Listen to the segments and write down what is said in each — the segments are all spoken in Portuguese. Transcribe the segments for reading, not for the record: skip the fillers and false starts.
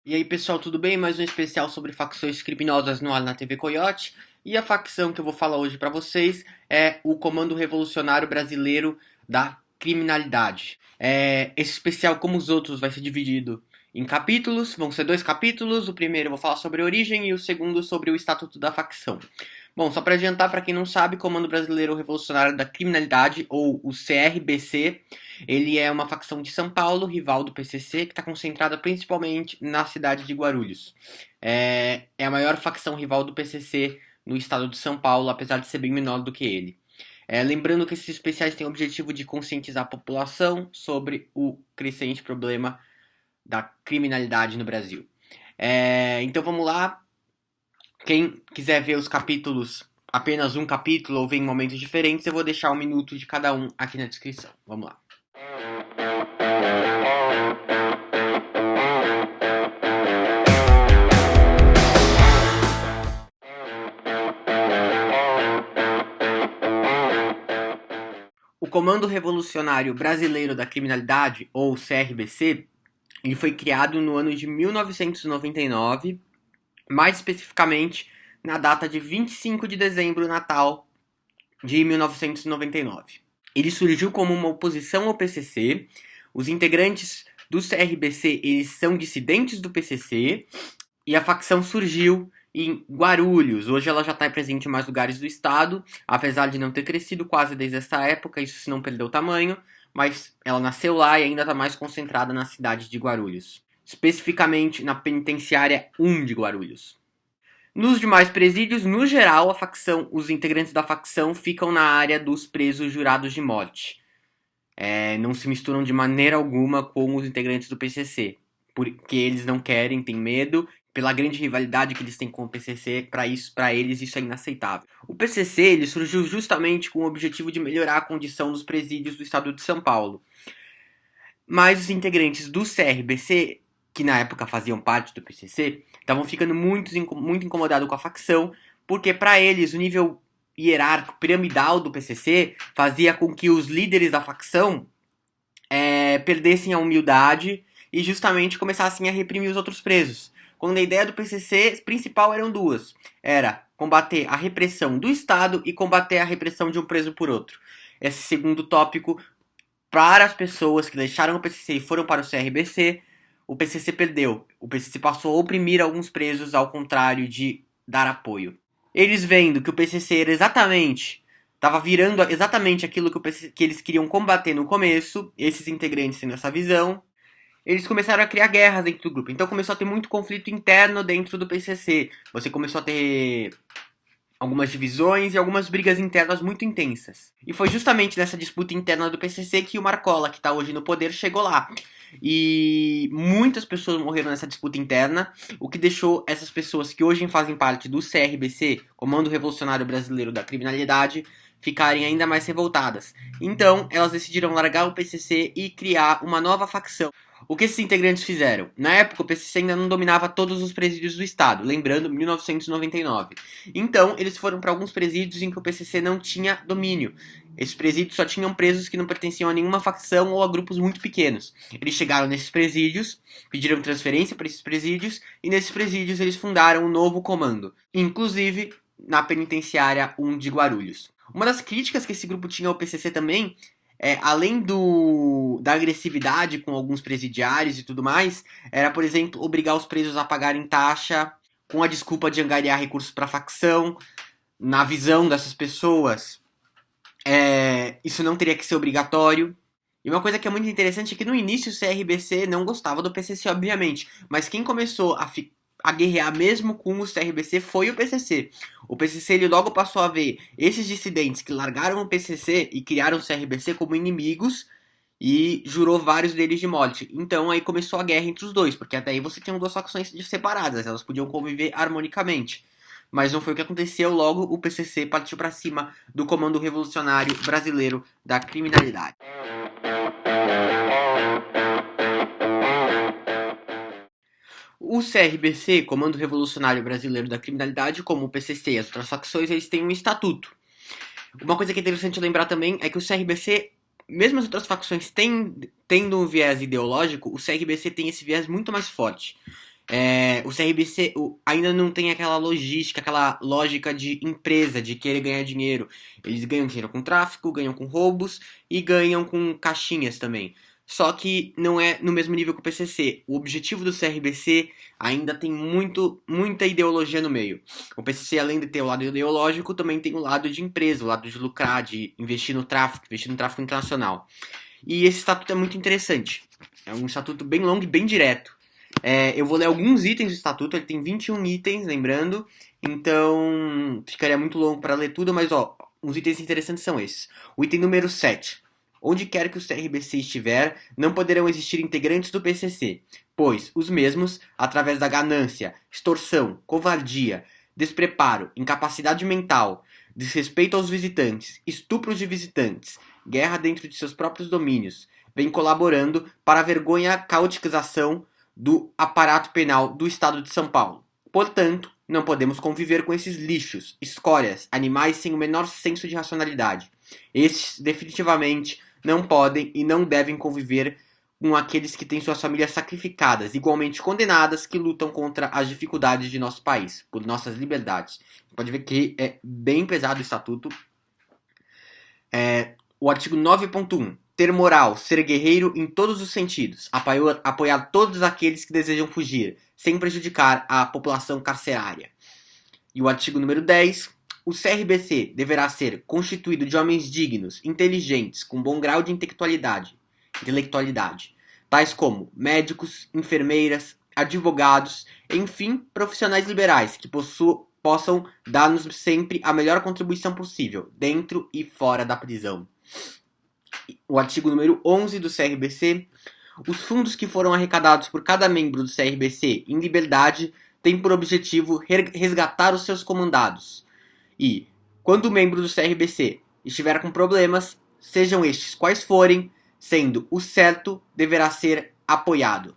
E aí, pessoal, tudo bem? Mais um especial sobre facções criminosas no ar na TV Coyote. E a facção que eu vou falar hoje pra vocês é o Comando Revolucionário Brasileiro da Criminalidade. Esse especial, como os outros, vai ser dividido em capítulos. Vão ser dois capítulos. O primeiro eu vou falar sobre a origem e o segundo sobre o estatuto da facção. Bom, só para adiantar, para quem não sabe, Comando Brasileiro Revolucionário da Criminalidade, ou o CRBC, ele é uma facção de São Paulo, rival do PCC, que está concentrada principalmente na cidade de Guarulhos. É a maior facção rival do PCC no estado de São Paulo, apesar de ser bem menor do que ele. Lembrando que esses especiais têm o objetivo de conscientizar a população sobre o crescente problema da criminalidade no Brasil. Então vamos lá. Quem quiser ver os capítulos, apenas um capítulo ou ver em momentos diferentes, eu vou deixar 1 minuto de cada um aqui na descrição. Vamos lá. O Comando Revolucionário Brasileiro da Criminalidade, ou CRBC, ele foi criado no ano de 1999, mais especificamente na data de 25 de dezembro, Natal de 1999. Ele surgiu como uma oposição ao PCC. Os integrantes do CRBC, eles são dissidentes do PCC, e a facção surgiu em Guarulhos. Hoje ela já está presente em mais lugares do estado, apesar de não ter crescido quase desde essa época, isso se não perdeu tamanho, mas ela nasceu lá e ainda está mais concentrada na cidade de Guarulhos, especificamente na penitenciária 1 de Guarulhos. Nos demais presídios, no geral, os integrantes da facção ficam na área dos presos jurados de morte. Não se misturam de maneira alguma com os integrantes do PCC, porque eles não querem, têm medo, pela grande rivalidade que eles têm com o PCC, para eles isso é inaceitável. O PCC ele surgiu justamente com o objetivo de melhorar a condição dos presídios do estado de São Paulo. Mas os integrantes do CRBC, que na época faziam parte do PCC, estavam ficando muito incomodados com a facção, porque para eles o nível hierárquico piramidal do PCC fazia com que os líderes da facção perdessem a humildade e justamente começassem a reprimir os outros presos. Quando a ideia do PCC principal eram duas. Era combater a repressão do Estado e combater a repressão de um preso por outro. Esse segundo tópico, para as pessoas que deixaram o PCC e foram para o CRBC, o PCC perdeu. O PCC passou a oprimir alguns presos ao contrário de dar apoio. Eles vendo que o PCC era estava virando exatamente aquilo que eles queriam combater no começo, esses integrantes tendo essa visão, eles começaram a criar guerras dentro do grupo. Então começou a ter muito conflito interno dentro do PCC. Você começou a ter algumas divisões e algumas brigas internas muito intensas. E foi justamente nessa disputa interna do PCC que o Marcola, que está hoje no poder, chegou lá. E muitas pessoas morreram nessa disputa interna, o que deixou essas pessoas que hoje fazem parte do CRBC, Comando Revolucionário Brasileiro da Criminalidade, ficarem ainda mais revoltadas. Então, elas decidiram largar o PCC e criar uma nova facção. O que esses integrantes fizeram? Na época, o PCC ainda não dominava todos os presídios do estado, lembrando 1999. Então, eles foram para alguns presídios em que o PCC não tinha domínio. Esses presídios só tinham presos que não pertenciam a nenhuma facção ou a grupos muito pequenos. Eles chegaram nesses presídios, pediram transferência para esses presídios, e nesses presídios eles fundaram um novo comando, inclusive na penitenciária 1 de Guarulhos. Uma das críticas que esse grupo tinha ao PCC também, além da agressividade com alguns presidiários e tudo mais, era, por exemplo, obrigar os presos a pagarem taxa com a desculpa de angariar recursos para a facção. Na visão dessas pessoas, isso não teria que ser obrigatório. E uma coisa que é muito interessante é que no início o CRBC não gostava do PCC, obviamente, mas quem começou a guerrear mesmo com o CRBC foi o PCC. O PCC ele logo passou a ver esses dissidentes que largaram o PCC e criaram o CRBC como inimigos e jurou vários deles de morte. Então aí começou a guerra entre os dois, porque até aí você tinha duas facções separadas, elas podiam conviver harmonicamente. Mas não foi o que aconteceu, logo o PCC partiu para cima do Comando Revolucionário Brasileiro da Criminalidade. O CRBC, Comando Revolucionário Brasileiro da Criminalidade, como o PCC e as outras facções, eles têm um estatuto. Uma coisa que é interessante lembrar também é que o CRBC, mesmo as outras facções tendo um viés ideológico, o CRBC tem esse viés muito mais forte. O CRBC ainda não tem aquela logística, aquela lógica de empresa, de querer ganhar dinheiro. Eles ganham dinheiro com tráfico, ganham com roubos e ganham com caixinhas também. Só que não é no mesmo nível que o PCC. O objetivo do CRBC ainda tem muita ideologia no meio. O PCC, além de ter o lado ideológico, também tem o lado de empresa, o lado de lucrar, de investir no tráfico internacional. E esse estatuto é muito interessante. É um estatuto bem longo e bem direto. Eu vou ler alguns itens do estatuto, ele tem 21 itens, lembrando, então ficaria muito longo para ler tudo, mas uns itens interessantes são esses. O item número 7. Onde quer que o CRBC estiver, não poderão existir integrantes do PCC, pois os mesmos, através da ganância, extorsão, covardia, despreparo, incapacidade mental, desrespeito aos visitantes, estupros de visitantes, guerra dentro de seus próprios domínios, vêm colaborando para a vergonha e a caotização do aparato penal do Estado de São Paulo. Portanto, não podemos conviver com esses lixos, escórias, animais sem o menor senso de racionalidade. Estes, definitivamente, não podem e não devem conviver com aqueles que têm suas famílias sacrificadas, igualmente condenadas, que lutam contra as dificuldades de nosso país, por nossas liberdades. Pode ver que é bem pesado o estatuto. O artigo 9.1. Ter moral, ser guerreiro em todos os sentidos, apoiar todos aqueles que desejam fugir, sem prejudicar a população carcerária. E o artigo número 10. O CRBC deverá ser constituído de homens dignos, inteligentes, com bom grau de intelectualidade, tais como médicos, enfermeiras, advogados, enfim, profissionais liberais que possam dar-nos sempre a melhor contribuição possível, dentro e fora da prisão. O artigo número 11 do CRBC. Os fundos que foram arrecadados por cada membro do CRBC em liberdade têm por objetivo resgatar os seus comandados. E, quando o membro do CRBC estiver com problemas, sejam estes quais forem, sendo o certo, deverá ser apoiado.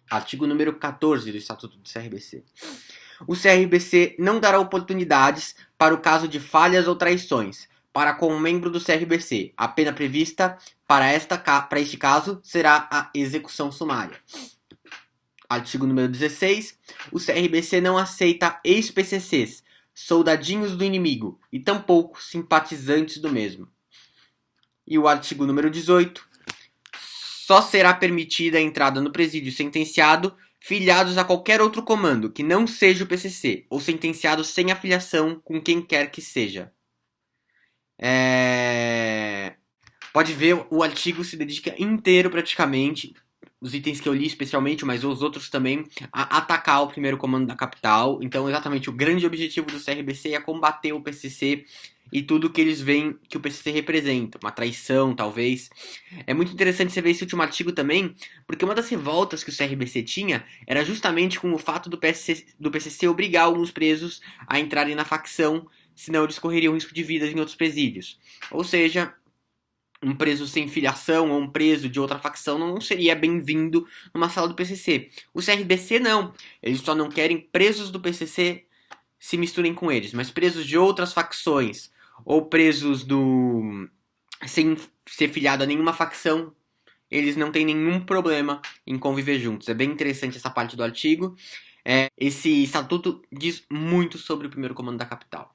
Artigo número 14 do Estatuto do CRBC. O CRBC não dará oportunidades para o caso de falhas ou traições, para com um membro do CRBC. A pena prevista para este caso será a execução sumária. Artigo número 16. O CRBC não aceita ex-PCCs, soldadinhos do inimigo, e tampouco simpatizantes do mesmo. E o artigo número 18. Só será permitida a entrada no presídio sentenciado filiados a qualquer outro comando que não seja o PCC, ou sentenciados sem afiliação com quem quer que seja. Pode ver, o artigo se dedica inteiro praticamente, os itens que eu li especialmente, mas os outros também, a atacar o primeiro comando da capital. Então, exatamente, o grande objetivo do CRBC é combater o PCC e tudo que eles veem que o PCC representa, uma traição, talvez. É muito interessante você ver esse último artigo também, porque uma das revoltas que o CRBC tinha era justamente com o fato do PCC obrigar alguns presos a entrarem na facção, senão eles correriam risco de vida em outros presídios. Ou seja, um preso sem filiação ou um preso de outra facção não seria bem-vindo numa sala do PCC. O CRBC não. Eles só não querem presos do PCC se misturem com eles, mas presos de outras facções ou presos sem ser filiado a nenhuma facção, eles não têm nenhum problema em conviver juntos. É bem interessante essa parte do artigo. Esse estatuto diz muito sobre o primeiro comando da capital.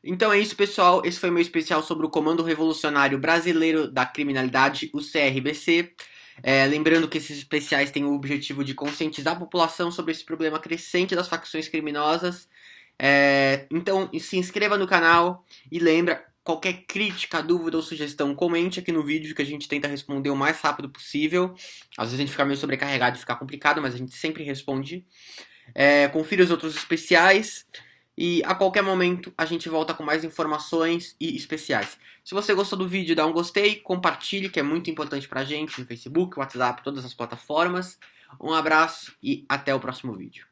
Então é isso, pessoal. Esse foi meu especial sobre o Comando Revolucionário Brasileiro da Criminalidade, o CRBC. Lembrando que esses especiais têm o objetivo de conscientizar a população sobre esse problema crescente das facções criminosas. Então se inscreva no canal e lembra, qualquer crítica, dúvida ou sugestão, comente aqui no vídeo que a gente tenta responder o mais rápido possível. Às vezes a gente fica meio sobrecarregado e fica complicado, mas a gente sempre responde. Confira os outros especiais. E a qualquer momento a gente volta com mais informações e especiais. Se você gostou do vídeo, dá um gostei, compartilhe, que é muito importante pra gente, no Facebook, WhatsApp, todas as plataformas. Um abraço e até o próximo vídeo.